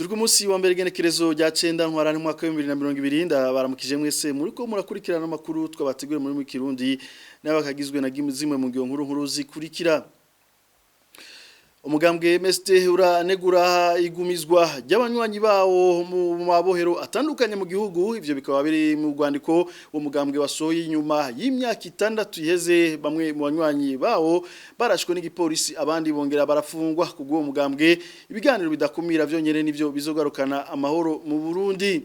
turi ku munsi wa mbere genekerezo rya 9 ntwarane mu mwaka wa 2020 ndabaramukije mwese muri ko murakurikirana amakuru twabategura muri Kirundi n'abakagizwe na zimwe mu nkuru zikurikira. Umugambwe MST uranegura igumizwa ry'abanywanyi bawo mu mabohero atandukanye mu gihugu, ivyo bikaba biri mu rwandiko umugambwe wasohoye inyuma y'imyaka 6 iheze. Bamwe mu banywanyi bawo barashwe n'igipolisi, abandi bongera barafungwa kubwo umugambwe. Ibiganiro bidakumira vyonyene nivyo bizogarukana amahoro mu Burundi.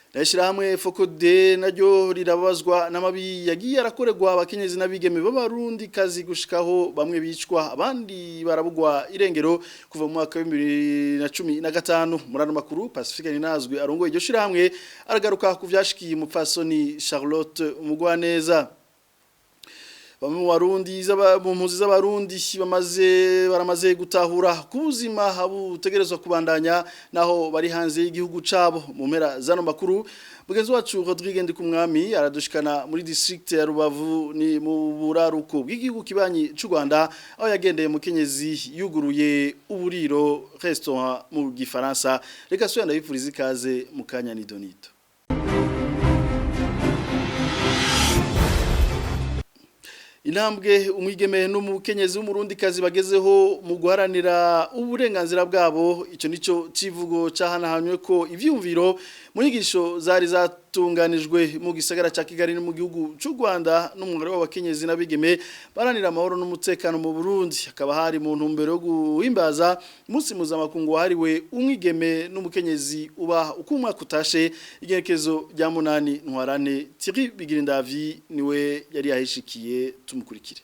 Nashirahamwe Fokode naryo rirabazwa n'amabi yagiye arakorerwa abakenyezi n'abigeme b'abarundi kazi gushikaho bamwe bicwa abandi barabugwa irengero kuva mu mwaka wa 2015. Murano makuru Pacifique Ninazwe arongoye iryo shirahamwe aragaruka ku vyashikiye umupfasoni Charlotte Mugwaneza. Bamwe mu Barundi mpuzi z'abarundi baramaze gutahura kubuzima butegerezwa kubandanya naho bari hanze y'igihugu cabo. Mu mpera zano makuru mugenzi wacu Rodrigue Ndikumwami aradushikana muri district ya Rubavu ni mu buraruko bw'igihugu kibanyi c'u Rwanda, aho yagendeye mu Kenyezi yuguruye uburiro restaurant mu Gifaransa. Reka soya ndabifuriza ikaze mu kanya ni Donito. Intambwe umwigeme n'umukenyezi w'umurundi kazi bagezeho mu guharanira uburenganzira bwabo, ico nico civugo cahanahanywe ko ivyumviro mu nyigisho zari zatunganijwe mu gisagara ca Kigali no mu gihugu c'u Rwanda n'umugore w'abakenyezi n'abigeme baranira amahoro n'umutekano mu Burundi. Hakaba hari mu ntumbero yo guhimbaza umunsi mpuzamakungu wahariwe umwigeme n'umukenyezi uba ukumwa kutashe igenekezo rya 8 ntwarane. Thierry Bigirindavi niwe yari yahishikiye, tumukurikire.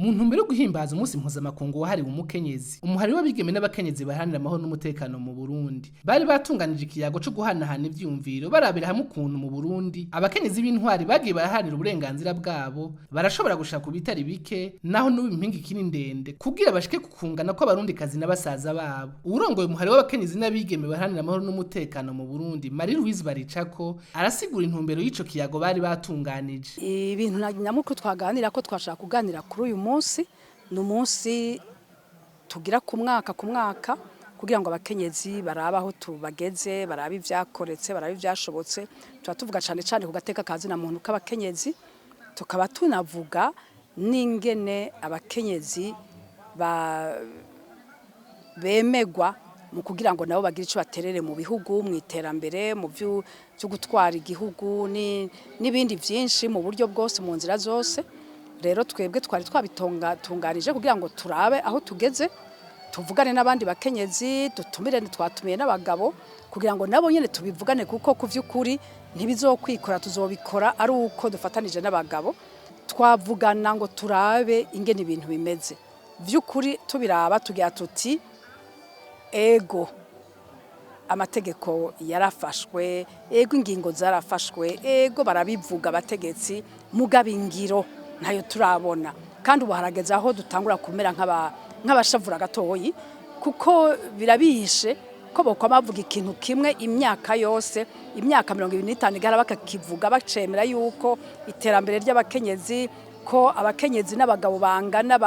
Muntu mbere guhimbaza umunsi mpuzamakungu wahariwe umukenyezi, umuhari w'abigeme n'abakenyezi baharanira amahoro n'umutekano mu Burundi bari batunganije ikiyago cyo guhanahana ivyumviro barabira hamwe ukuntu mu Burundi abakenyezi b'intwari bagiye barahanira uburenganzira bwabo barashobora gushaka ubitari bike naho n'ubimpinga ikini ndende kugira bashike kukungana ko abarundi kazi n'abasaza babo. Urongoye umuhari w'abakenyezi n'abigeme baharanira amahoro n'umutekano mu Burundi Marie Louise Baricako arasigura intumbero y'ico kiyago bari batunganije. Ibintu nyamukuru twaganira ko twashaka kuganira kuri uyu munsi ni umunsi tugira ku mwaka kugira ngo abakenyezi barabaho tubageze, barabe ivyakoretse, barabe ivyashobotse. Tuba tuvuga cyane ku gateka kazi na muntu k'abakenyezi, tukaba tunavuga n'ingene abakenyezi bemegwa mu kugira ngo nabo bagire ico baterere mu bihugu, mu iterambere, mu byo gutwara igihugu n'ibindi byinshi mu buryo bwose, mu nzira zose. Rero twebwe twari twabitunganije kugira ngo turabe aho tugeze, tuvugane n'abandi bakenyezi, twatumiye n'abagabo kugira ngo nabo nyene tubivugane, kuko ku vy'ukuri ntibizokwikora, tuzobikora ari uko dufatanije n'abagabo, twavugana ngo turabe ingene ibintu bimeze. Vy'ukuri tubiraba tugira tuti ego amategeko yarafashwe, ego ingingo zarafashwe, ego barabivuga abategetsi, mugabingiro ntayo turabona. Kandi ubu harageze aho dutangura kumera nk'abashavura gatoyi, kuko birabihishe ko boko bavuga ikintu kimwe imyaka yose, imyaka 25 igara bakakivuga bacemera yuko iterambere ry'abakenyezi, ko abakenyezi n'abagabo bangana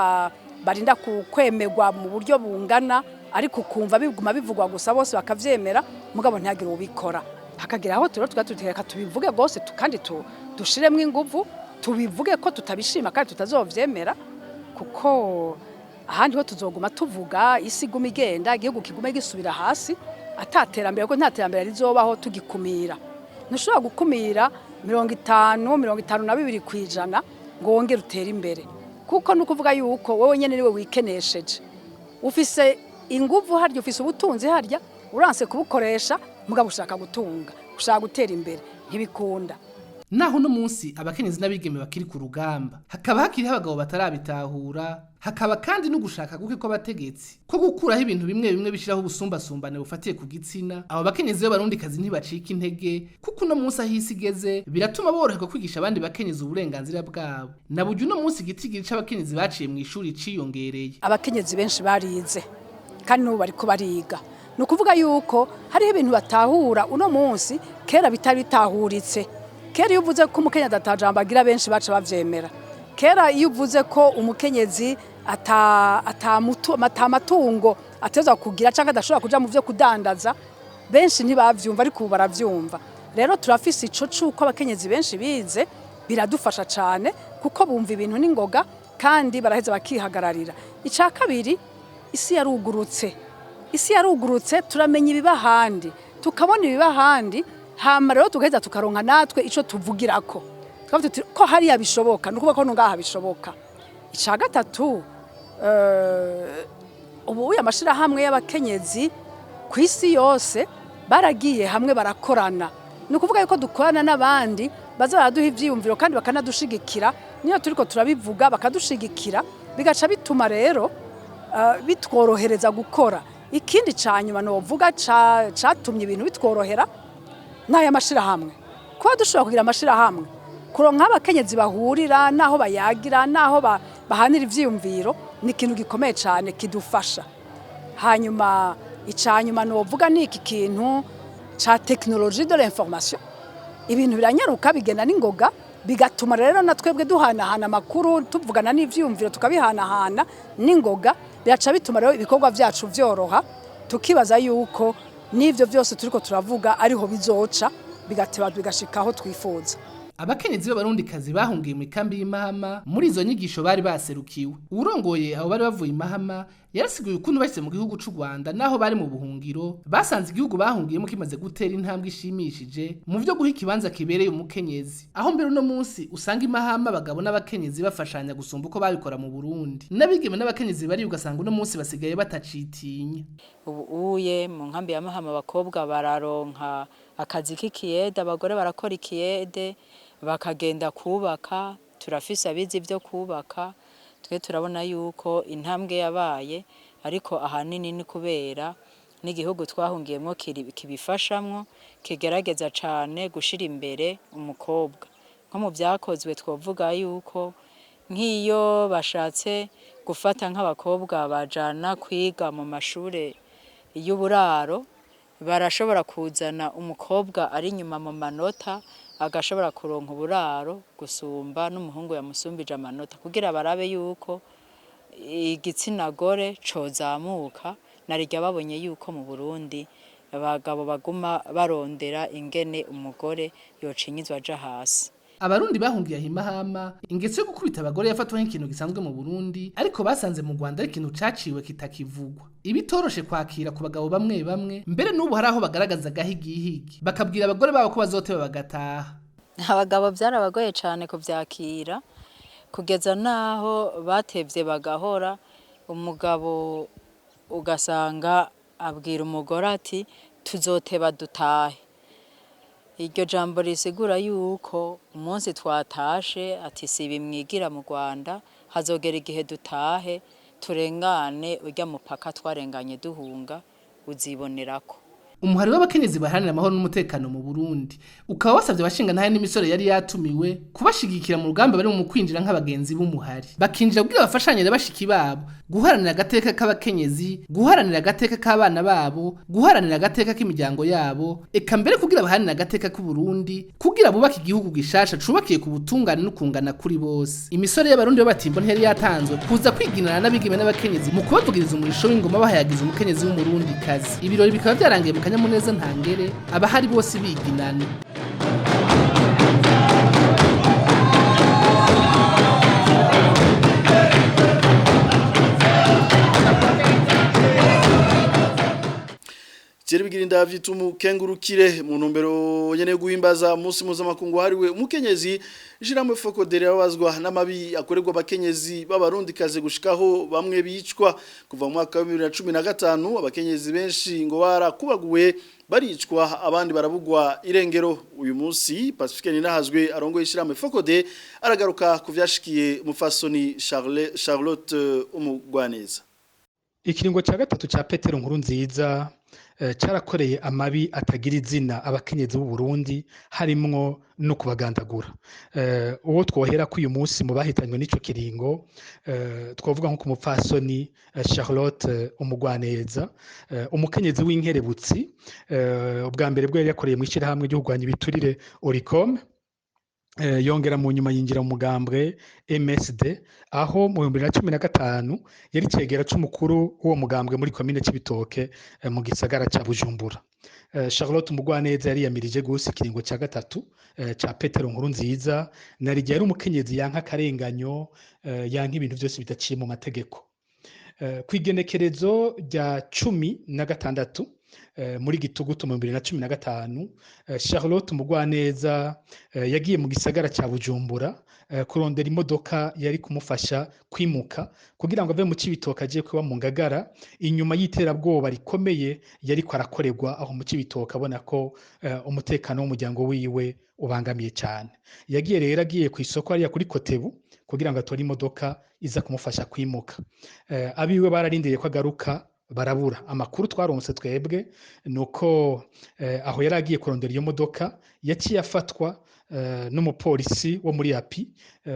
barinda kwemerwa mu buryo bungana, ariko kumva biguma bivugwa gusa bose bakavyemera mugabo ntihagire ubikora. Hakagira aho tugatuteka tubivuge gose kandi dushiremwe inguvu, tubivuge ko tutabishima kandi tutazovyemera, kuko ahandi ho tuzoguma tuvuga isi guma igenda, igihugu kigume gisubira hasi, ataterambere ko nta terambere rizobaho tugikumira. Ntushobora gukumira 52% ngo wongere utere imbere, kuko nukuvuga yuko wowe nyene niwe wikenesheje, ufise inguvu harya, ufise ubutunzi harya, uranse kubukoresha mugabo ushaka gutunga, ushaka gutera imbere, ntibikunda. Naho no munsi abakenyezi n'abigeme bakiri ku rugamba, hakaba hakiri abagabo batarabitahura, hakaba kandi no gushaka guke ko abategetsi ko gukuraho ibintu bimwe bishiraho ubusumbasumbane bufatiye ku gitsina. Abo bakenyezi b'abarundi kazi ntibacika intege, kuko no munsi ahisi igeze biratuma boroherwa kwigisha abandi bakenyezi uburenganzira bwabo. Naburyo no munsi igitigiri c'abakenyezi baciye mu ishuri ciyongereye. Abakenyezi benshi barize kandi n'ubu bariko bariga, nukuvuga yuko hari ibintu batahura uno munsi kera bitari bitahuritse. kera iyo uvuze ko umukenyezi atajambo agira benshi baca bavyemera. Kera iyo uvuze ko umukenyezi atamatungo ateza kugira cyangwa adashobora kuja mu vyo kudandaza, benshi ntibavyumva ariko ubu baravyumva. Rero turafise ico cuko abakenyezi benshi bize biradufasha cyane kuko bumva ibintu n'ingoga kandi baraheza bakihagararira. Ica kabiri, isi yarugurutse turamenya ibiba handi, tukabona ibiba handi, hama rero tugaheza tukaronka natwe ico tuvugirako. Twavuze tuti ko hariya bishoboka, nukuvuga ko ngaha bishoboka. Ica gatatu, ubu amashirahamwe y'abakenyezi ku isi yose baragiye hamwe barakorana. Nukuvuga yuko dukorana n'abandi baza baraduha ivyiyumviro kandi bakanadushigikira, niyo turiko turabivuga bakadushigikira, bigaca bituma rero bitworohereza gukora. Ikindi canyuma novuga catumye ibintu bitworohera n'aya mashirahamwe. Kuba dushobora kugira amashirahamwe, kuronka abakenyezi bahurira naho bayagira naho bahanira ivyiyumviro ni ikintu gikomeye cyane kidufasha. Hanyuma icanyuma novuga ni iki kintu ca technologie de l'information. Ibintu biranyaruka bigenda n'ingoga, bigatuma rero na twebwe duhanahana amakuru, tuvugana n'ivyiyumviro tukabihanahana n'ingoga, biraca bituma rero ibikorwa vyacu vyoroha, tukibaza yuko n'ivyo vyose turiko turavuga ariho bizoca bigateba bigashikaho twifuza. Abakenyezi b'abarundikazi bahungiye mu kambi y'Imahama muri izo nyigisho bari baserukiwe. Urongoye abo bari bavuye Imahama yarasiguye ukuntu bashyize mu gihugu c'u Rwanda naho bari mu buhungiro basanze igihugu bahungiyemo kimaze gutera intambwe ishimishije mu vyo guha ikibanza kibereye umukenyezi. Aho mbere uno munsi usanga Imahama abagabo n'abakenyezi bafashanya gusumba uko babikora mu Burundi. N'abigeme n'abakenyezi bari ugasanga uno munsi basigaye batacitinya. Ubuye mu nkambi ya Mahama abakobwa bararonka akazi k'ikiyede, abagore barakora ikiyede, bakagenda kubaka, turafise abizi byo kubaka. Twe turabona yuko intambwe yabaye, ariko ahanini ni kubera n'igihugu twahungiyemo kibifashamwo, kigerageza cane gushira imbere umukobwa. Nko mu byakozwe twovuga yuko nk'iyo bashatse gufata nk'abakobwa bajana kwiga mu mashure y'uburaro, barashobora kuzana umukobwa ari nyuma mu manota agashobora kuronka uburaro gusumba n'umuhungu yamusumbije amanota, kugira barabe yuko igitsina gore cozamuka. Narirya babonye yuko mu Burundi abagabo baguma barondera ingene umugore yocinyizwa aja hasi. Abarundi bahungiye Imahama ingeso yo gukubita abagore yafatwa nk'ikintu gisanzwe mu Burundi, ariko basanze mu Rwanda ari ikintu caciwe kitakivugwa. Ibitoroshe kwakira ku bagabo bamwe bamwe, mbere n'ubu hari aho bagaragaza gahigihigi bakabwira abagore babo ko bazoteba bagataha. Abagabo byarabagoye cyane kuvyakira, kugeza naho batevye bagahora. Umugabo ugasanga abwira umugore ati tuzoteba dutahe. Iryo jambo risigura yuko umunsi twatashe ati sibi mwigira mu Rwanda, hazogera igihe dutahe turengane urya mupaka twarenganye duhunga uzibonerako. Umuhari w'abakenyezi baharanira amahoro n'umutekano mu Burundi ukaba wasavye abashinga ntahe n'imisore yari yatumiwe kubashigikira mu rugamba bari mu kwinjira nk'abagenzi b'umuhari, bakinjira kugira bafashanyire bashiki babo guharanira agateka k'abakenyezi, guharanira agateka k'abana babo, guharanira agateka k'imiryango yabo, eka mbere kugira baharanira agateka k'u Burundi, kugira bubaka igihugu gishasha cubakiye ku butungane n'ukungana kuri bose. Imisore y'abarundi b'abatimbo ntiyari yatanzwe kuza kwiginana n'abigeme n'abakenyezi mu kubavugiriza umurisho w'ingoma bahayagiza umukenyezi w'umurundi kazi. Ibirori bikaba byarangiye mu kanyamuneza ntangere, abahari bose biginana. Thierry Bigirinda vyitumunkengurukire mu ntumbero nyene guhimbaza umunsi mpuzamakungu hariwe umukenyezi. Ijambo Fokodere abazwa n'amabi akorerwa abakenyezi b'abarundikazi gushikaho bamwe bicwa kuva mu mwaka wa 2015. Abakenyezi benshi ngo barakubaguwe baricwa, abandi barabugwa irengero. Uyu munsi Pacifique Ninahazwe arongoye ijambo Fokode aragaruka kuvyashikiye mufasoni Charlotte Umugwaneza. Ikiringo ca gatatu ca Petero Nkurunziza carakoreye amabi atagira izina abakenyezi b'u Burundi, harimwo no kubagandagura. Uwo twohera ko uyu munsi mu bahitanywe n'ico kiringo twovuga nko ku mupfasoni Charlotte Umugwaneza, umukenyezi w'inkerebutsi, ubwa mbere bwo yakoreye mu ishirahamwe ryo kurwanya ibiturire Oricom, yongera mu nyuma yinjira mu mugambwe MSD aho mu 2015 yari cegera c'umukuru w'uwo mugambwe muri komine Cibitoke mu gisagara ca Bujumbura. Charlotte Mugwaneza yari yamirije gose ikiringo ca gatatu ca Petero Nkurunziza nari yari umukenyezi yanka akarenganyo yanka ibintu byose bidaciye mu mategeko. Kwigenekerezo rya 16 muri Gitugutu mu 2015 Charlotte Mugwaneza yagiye mu gisagara ca Bujumbura kurondera imodoka yari kumufasha kwimuka kugira ngo ave mu Cibitoke agiye kuba mu Ngagara inyuma y'iterabwoba rikomeye yari kwarakorerwa aho mu Cibitoke abona ko umutekano w'umuryango wiwe ubangamiye cyane. Yagiye rero agiye ku isoko ari kuri Kotebu kugira ngo atore imodoka iza kumufasha kwimuka. Abiwe bararindiriye ko agaruka barabura. Amakuru twaronse twebwe nuko aho yari agiye kurondera iyo modoka yaciye afatwa n'umupolisi wo muri API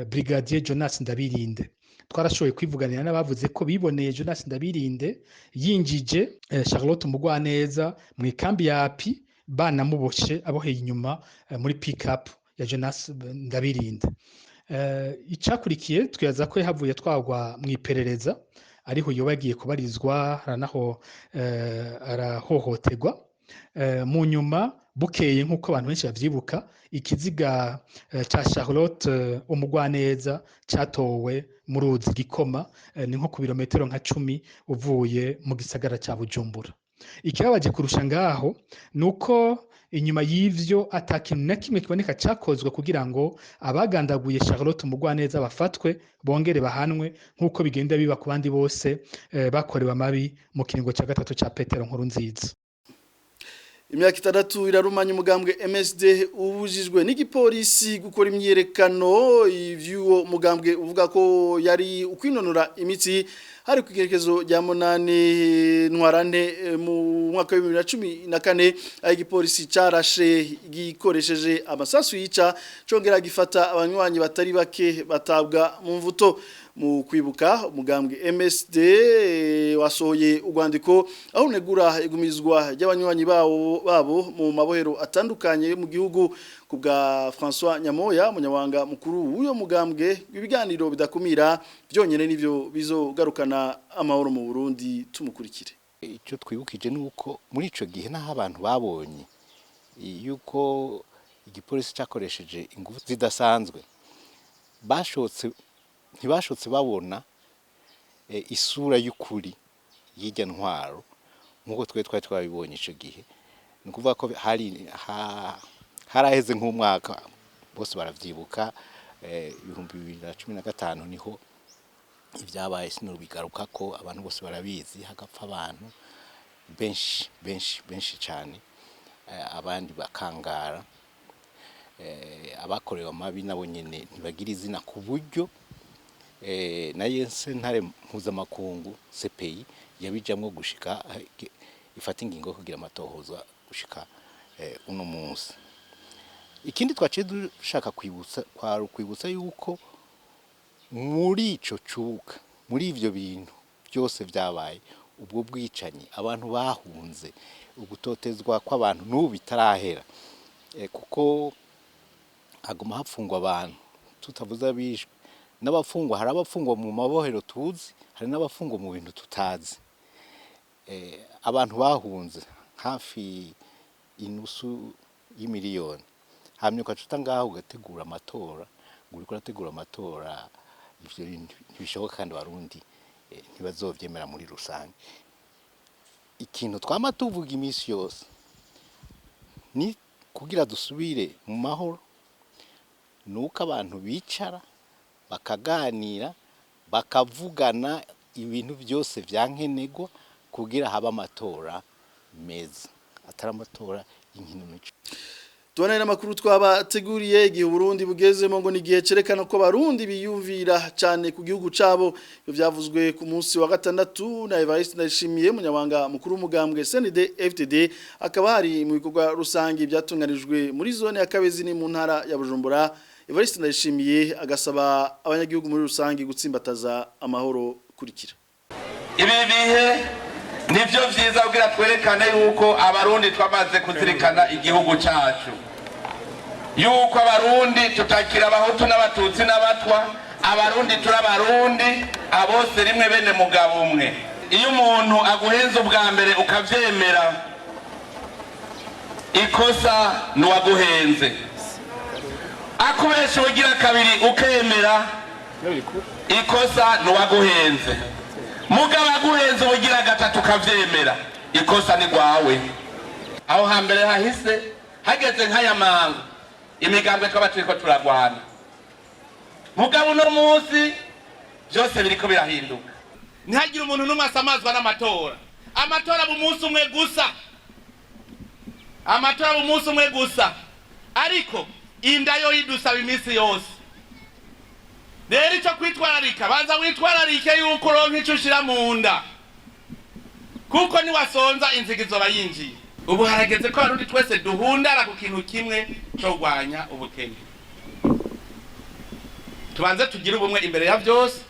Brigadier Jonas Ndabirinde. Twarashoboye kwivuganira n'abavuze ko biboneye Jonas Ndabirinde yinjije Charlotte Mugwaneza mu ikambi ya API banamuboshe aboheye inyuma muri pick-up ya Jonas Ndabirinde. Icakurikiye twibaza ko yahavuye twagwa mu iperereza ariho yobagiye kubarizwa aranaho arahohoterwa. Mu nyuma bukeye nk'uko abantu benshi bavyibuka ikiziga ca Charlotte Umugwaneza catowe mu ruzi Gikoma ni nko ku birometero nka 10 uvuye mu gisagara ca Bujumbura. Ikibabaje kurusha ngaho nuko inyuma y'ivyo atakintu na kimwe kiboneka cakozwe kugira ngo abagandaguye Charlotte Mugwaneza bafatwe bongere bahanwe nk'uko bigenda biba ku bandi bose bakorewe amabi mu kiringo ca gatatu ca Petero Nkurunziza. Imyaka 6 irarumanya umugambwe MSD ubujijwe n'igipolisi gukora imyerekano ivyuwo mugambwe uvuga ko yari ukwinonora imitsi hari kugerekezo rya 8 ntwarante mu mwaka wa 2014 igipolisi carashe gikoresheje amasasu yica congera gifata abanywanyi batari bake batabwa mu mvuto. Mu kwibuka umugambwe MSD wasohoye urwandiko aho negura igumizwa ry'abanywanyi babo mu mabohero atandukanye mu gihugu kubwa François Nyamoya munyawanga mukuru w'uyo mugambwe ibiganiro bidakumira byonyene nivyo bizogarukana amahoro mu Burundi. Tumukurikire. Icyo twibukije nuko muri ico gihe naho abantu babonye yuko igipolisi cyakoresheje ingufu zidasanzwe ntibashotse babona isura y'ukuri y'ijya ntwaro nk'uko twari twabibonye ico gihe. Ni kuvuga ko haraheze nk'umwaka bose baravyibuka 2015 niho ibyabaye bigaruka ko abantu bose barabizi hagapfa abantu benshi cyane abandi bakangara abakorewe amabi nabo nyene ntibagira izina ku buryo na sentare mpuzamakungu CPI yabijamwo gushika ifata ingingo kugira amatohoza gushika uno munsi. Ikindi twaciye dushaka kwibutsa yuko muri ico cuka muri ivyo bintu byose byabaye ubwo bwicanyi abantu bahunze ugutotezwa kw'abantu n'ubu bitarahera kuko haguma hapfungwa abantu tutavuze abishwe n'abafungwa. Hari abafungwa mu mabohero tuzi, hari n'abafungwa mu bintu tutazi. Abantu bahunze hafi inusu y'imiliyoni hamye ukacuta ngaho ugategura amatora uriko urategura amatora ivyo ntibishoboka kandi Barundi ntibazovyemera muri rusange. Ikintu twama tuvuga imisi yose ni kugira dusubire mu mahoro nuko abantu bicara bakaganira bakavugana ibintu byose vyankenegwa kugira haba amatora meza atari amatora y'inkinamico. Tubona n'amakuru twabateguriye igihe Burundi bugezemo ngo ni gihe cerekana ko Barundi biyumvira cyane ku gihugu cabo. Ibyo byavuzwe ku munsi wa gatandatu na Evariste Ndayishimiye munyabanga mukuru w'umugambwe CNDD FDD akaba hari mu bikorwa rusangi byatunganijwe muri zone ya Kabezi ni mu ntara ya Bujumbura. Evariste Ndayishimiye agasaba abanyagihugu muri rusangi gutsimbataza amahoro kurikira. Ibi bihe nivyo vyiza kugira twerekane yuko abarundi twamaze kuzirikana igihugu cyacu. yuko abarundi tutakira abahutu n'abatutsi n'abatwa, abarundi turabarundi abose rimwe bene mugabo umwe. Iyo umuntu aguhenze ubwa mbere ukavyemera, ikosa nuwaguhenze. Akubesha ugira kabiri ukemera, ikosa nuwaguhenze. Mugabo aguhenze ugira gatatu ukavyemera, ikosa ni gwawe. Aho hambere hahise hageze nk'aya manga imigambwe twaba turiko turagwana. Mugabo no munsi byose biriko birahinduka. Ntihagire umuntu n'umwe asamazwa n'amatora. Amatora b'umunsi umwe gusa. Amatora b'umunsi umwe gusa. Ariko inda yo idusaba iminsi yose. Rero icyo kwitwararika, banza witwararike yuko uronka icyo ushira mu nda. Kuko niwasonza inzige izoba yinjiye. Ubu harageze ko abarundi twese duhundara ku kintu kimwe cyo gwanya ubukene. Tubanze tugire ubumwe imbere ya byose,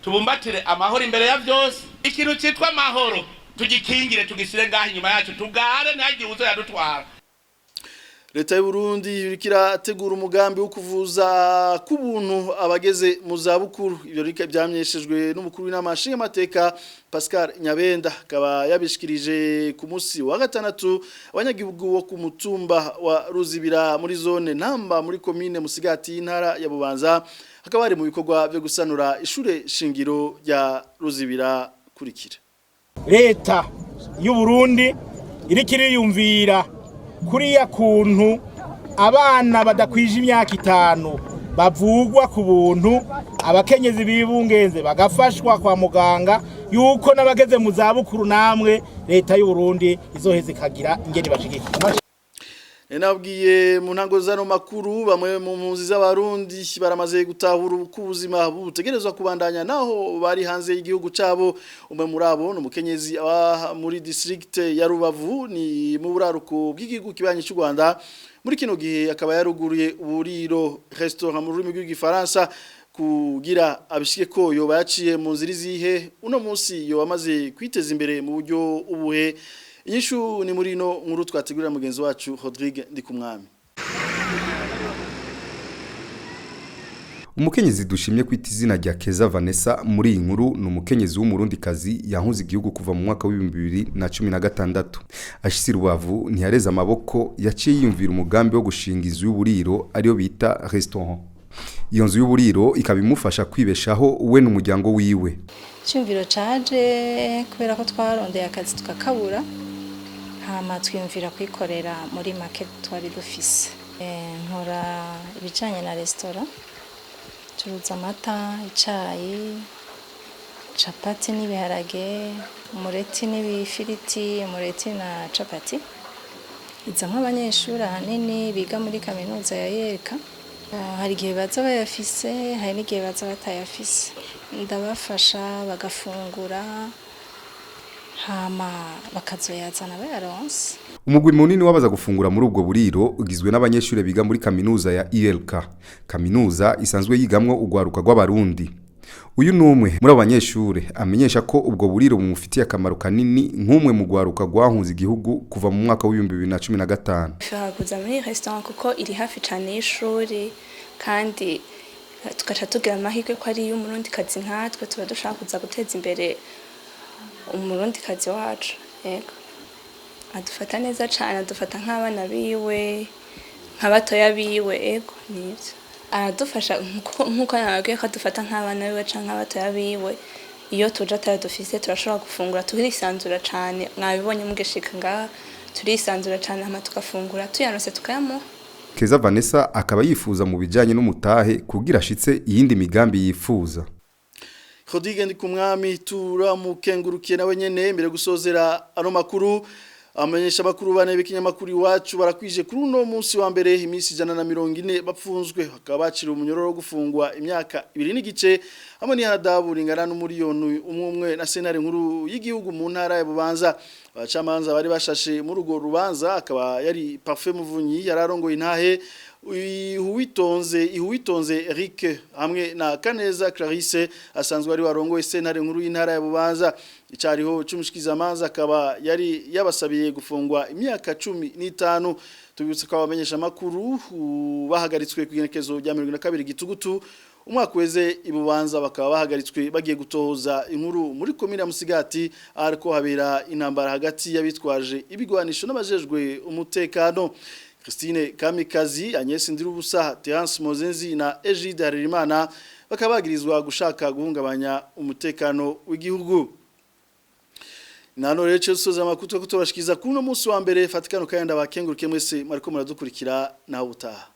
tubumbatire amahoro imbere ya byose. Ikintu cyitwa amahoro tugikingire, tugishire ngaho inyuma yacu, tugare ntihagire uzo yadutwara. Leta y'u Burundi irikira tegura umugambi wo kuvuza kubuntu abageze mu zabukuru. Ibyo byamyeshejwe n'umukuru w'inama nshingamateka Pascal Nyabenda, akaba yabishikirije ku munsi wa gatandatu abanyagihugu wo ku mutumba wa Ruzibira muri zone Ntamba muri commune Musigati y'intara ya Bubanza, akaba ari mu bikorwa byo gusanura ishure shingiro rya Ruzibira kurikira. Leta y'u Burundi irikiri yumvira kuriya kuntu abana badakwije imyaka 5 bavugwa ku buntu, abakenyezi bibungenze bagafashwa kwa muganga, yuko nabageze mu zabukuru namwe leta y'u Burundi izoheze kagira ingene bashigikira. Nabwiye mu ntango zano makuru bamwe mu mpunzi z'abarundi baramaze gutahura ubuzima butegerezwa kubandanya naho bari hanze y'igihugu cabo. Umwe muri abo n'umukenyezi muri district ya Rubavu ni mu buraruko bw'igihugu kibanye cy'u Rwanda. Muri kino gihe akaba yaruguruye uburiro restaurant mu rurimi rw'igifaransa kugira abishike ko yo bayaciye mu nzira zihe. Uno munsi yo amaze kwiteza imbere mu buryo ubuhe. Inyishu ni muri no nkuru twategurira mugenzi wacu Rodrigue Ndikumwami. Umukenyezi dushimye kwita izina rya Keza Vanessa muri iyi nkuru ni umukenyezi w'umurundikazi yahunze igihugu kuva mu mwaka wa 2016. Ashitse Rubavu ntiyareza amaboko, yaciye yiyumvira umugambi wo gushinga inzu y'uburiro ariyo bita restaurant. Iyo nzu y'uburiro ikabimufasha kwibeshaho we n'umuryango wiwe. Cyumviro caje kubera ko twarondeye akazi tukakabura, hama twiyumvira kwikorera muri market twari dufise. Nkora ibijanye na restaurant, turuza amata, icayi, chapati n'ibiharage, umureti n'ibifiriti, umureti na chapati. Izamwe abanyeshuri ahanini biga muri kaminuza ya Yereka. Hari igihe baza bayafise, hari n'igihe baza batayafise. Ndabafasha bagafungura, hama bakazoyazana bayaronse. Umugwi munini wabaza gufungura muri ubwo buriro ugizwe n'abanyeshuri biga muri kaminuza ya ILK. Kaminuza isanzwe yigamwo ugwaruka rw'abarundi. Uyu numwe muri abanyeshuri amenyesha ko ubwo buriro bumufitiye akamaro kanini nk'umwe mu gwaruka gwahunze igihugu kuva mu mwaka wa 2015. Kuza muri restaurant kuko iri hafi cyane y'ishuri kandi tugaca tugira amahirwe ko ari y'umurundi kazi nkatwe tuba dushaka kuza guteza imbere umurundi kazi wacu. Yego. Adufata neza cyane, adufata nk'abana biwe, nk'abatoya biwe, ego nivyo. Aradufasha nkuko nababwiye ko adufata nk'abana biwe canke nk'abatoya biwe. Iyo tuje atari dufise turashobora gufungura turisanzura cyane. Mwabibonye mugishika ngaha turisanzura cyane, hama tukafungura tuyanose tukayamuha. Keza Vanessa akaba yifuza mu bijanye n'umutahe kugira ashitse iyindi migambi yifuza. Rodrigue Ndikumwami turamukengurukiye nawe nyene mbere gusozera ano makuru. Amenyesha makuru bane b'ikinyamakuru iwacu barakwije kuri uno munsi wa mbere imisi 140 bapfunzwe, hakaba bacira umunyororo wo gufungwa imyaka 2 n'igice hamwe n'ihadabu ringana n'umuriyoni umwe na sentare nkuru y'igihugu mu ntara ya Bubanza. Abacamanza bari bashashe muri urwo rubanza akaba yari Parfait Muvunyi yararongoye intahe, Ihuwitonze Eric hamwe na Kaneza Clarisse asanzwe ari warongoye sentare nkuru y'intara ya Bubanza. Icariho cy'umushikizamanza akaba yari yabasabiye gufungwa imyaka 15. tubibutse ko abamenyesha makuru bahagaritswe ku igenekezo rya 22 gitugutu umwaka weze ibubanza bakaba bahagaritswe bagiye gutohoza inkuru muri komine ya Musigati ariko habera intambara hagati y'abitwaje ibigwanisho n'abajejwe umutekano. Christine Kamikazi, Agnes Ndirubusa, Terence Mozenzi na Egide Harerimana bakaba bagirizwa gushaka guhungabanya umutekano w'igihugu. Nano rero soza makuru ko tubashikiza kuno munsi wa mbere Fatikano kayanda bakenguruke mwese mariko muradukurikira naho utaha.